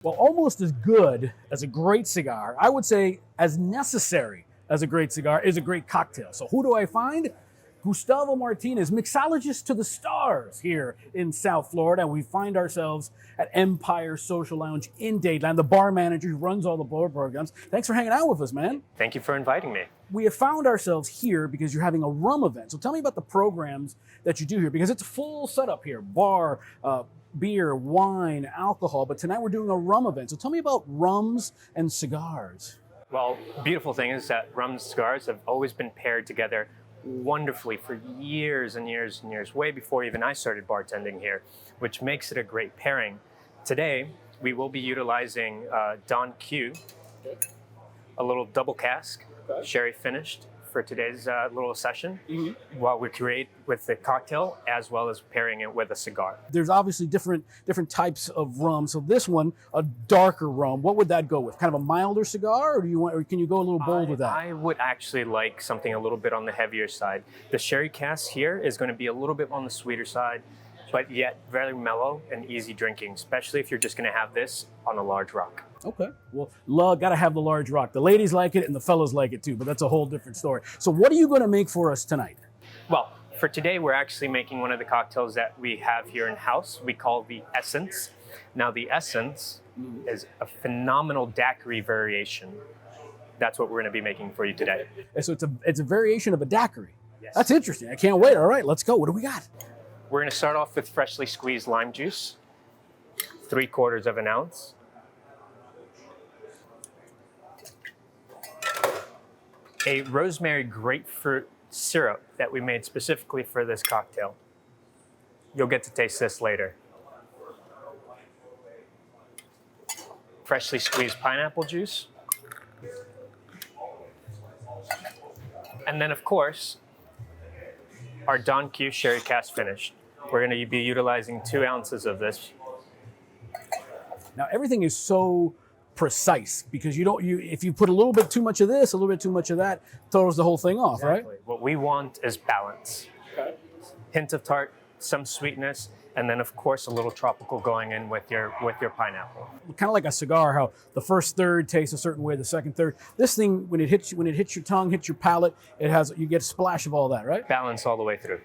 Well, almost as good as a great cigar, I would say as necessary as a great cigar is a great cocktail. So who do I find? Gustavo Martinez, mixologist to the stars here in South Florida. We find ourselves at Empire Social Lounge in Dadeland, the bar manager who runs all the bar programs. Thanks for hanging out with us, man. Thank you for inviting me. We have found ourselves here because you're having a rum event. So tell me about the programs that you do here, because it's a full setup here. Bar, beer, wine, alcohol, but tonight we're doing a rum event. So tell me about rums and cigars. Well, beautiful thing is that rum and cigars have always been paired together wonderfully for years and years and years, way before even I started bartending here, which makes it a great pairing. Today, we will be utilizing Don Q, a little double cask, sherry finished for today's little session, while we create with the cocktail as well as pairing it with a cigar. There's obviously different types of rum. So this one, a darker rum, what would that go with? Kind of a milder cigar, or can you go a little bold with that? I would actually like something a little bit on the heavier side. The sherry cask here is going to be a little bit on the sweeter side, but yet very mellow and easy drinking, especially if you're just going to have this on a large rock. Okay. Well, gotta have the large rock. The ladies like it and the fellas like it too, but that's a whole different story. So what are you going to make for us tonight? Well, for today, we're actually making one of the cocktails that we have here in-house. We call the Essence. Now, the Essence is a phenomenal daiquiri variation. That's what we're going to be making for you today. And so it's a variation of a daiquiri. Yes. That's interesting. I can't wait. All right, let's go. What do we got? We're going to start off with freshly squeezed lime juice, 3/4 of an ounce. A rosemary grapefruit syrup that we made specifically for this cocktail. You'll get to taste this later. Freshly squeezed pineapple juice. And then, of course, our Don Q sherry cask finished. We're going to be utilizing 2 ounces of this. Now, everything is so precise because if you put a little bit too much of this, a little bit too much of that, throws the whole thing off, Exactly. right? What we want is balance. Okay. Hint of tart, some sweetness, and then of course a little tropical going in with your pineapple. Kind of like a cigar, how the first third tastes a certain way, the second third. This thing, when it hits your tongue, hits your palate, you get a splash of all that, right? Balance all the way through.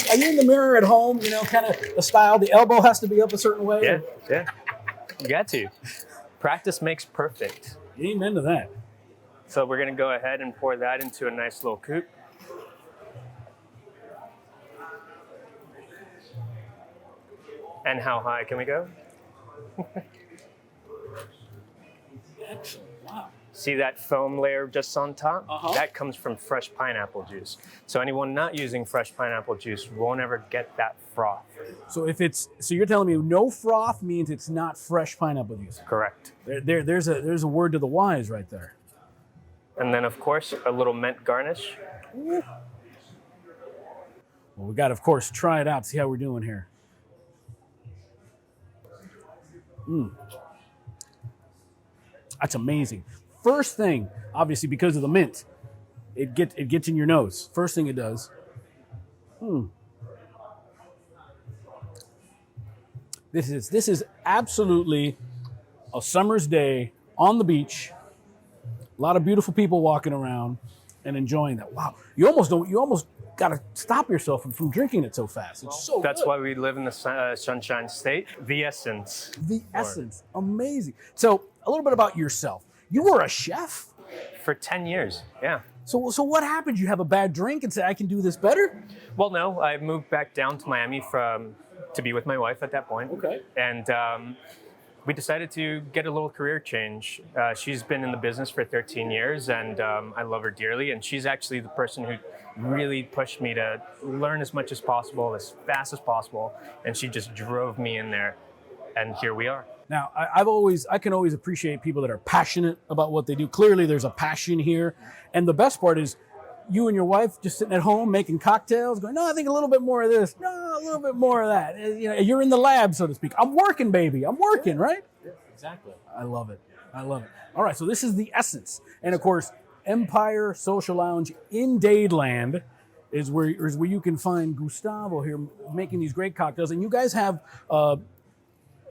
Are you in the mirror at home? Kind of the style. The elbow has to be up a certain way. Yeah. You got to. Practice makes perfect. Amen to that. So we're going to go ahead and pour that into a nice little coupe. And how high can we go? Excellent. Wow. See that foam layer just on top? Uh-huh. That comes from fresh pineapple juice. So anyone not using fresh pineapple juice won't ever get that froth. So you're telling me no froth means it's not fresh pineapple juice. Correct. There's a word to the wise right there. And then, of course, a little mint garnish. Well, we got to, of course, try it out, see how we're doing here. That's amazing. First thing, obviously because of the mint, it gets in your nose. First thing it does. This is absolutely a summer's day on the beach. A lot of beautiful people walking around and enjoying that. Wow, you almost got to stop yourself from drinking it so fast. It's so That's good. why we live in the Sunshine State. The Essence. The Essence, amazing. So a little bit about yourself. You were a chef for 10 years. Yeah. So what happened? You have a bad drink and say, I can do this better? Well, no, I moved back down to Miami to be with my wife at that point. Okay. And we decided to get a little career change. She's been in the business for 13 years, and I love her dearly. And she's actually the person who really pushed me to learn as much as possible, as fast as possible. And she just drove me in there. And here we are. Now, I can always appreciate people that are passionate about what they do. Clearly, there's a passion here. And the best part is you and your wife just sitting at home making cocktails, going, no, I think a little bit more of this. No, a little bit more of that. You're in the lab, so to speak. I'm working, baby. I'm working, right? Yeah, exactly. I love it. All right, so this is the Essence. And, of course, Empire Social Lounge in Dadeland. is where you can find Gustavo here making these great cocktails. And you guys have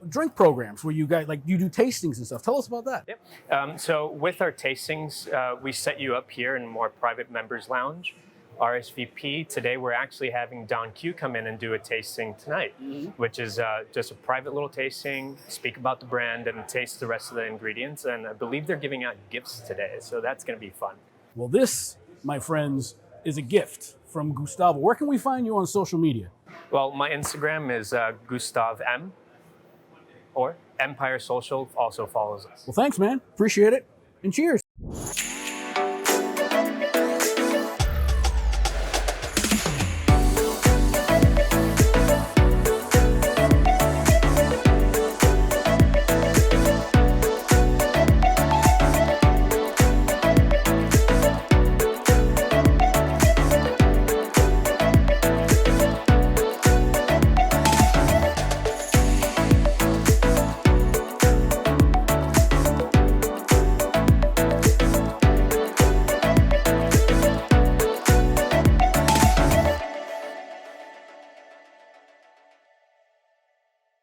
drink programs where you guys you do tastings and stuff. Tell us about that. Yep. So with our tastings, we set you up here in a more private members lounge. RSVP. Today we're actually having Don Q come in and do a tasting tonight, which is just a private little tasting, speak about the brand and taste the rest of the ingredients. And I believe they're giving out gifts today, so that's going to be fun. Well, this, my friends, is a gift from Gustavo. Where can we find you on social media? Well, my Instagram is Gustav M, or Empire Social also follows us. Well, thanks, man. Appreciate it. And cheers.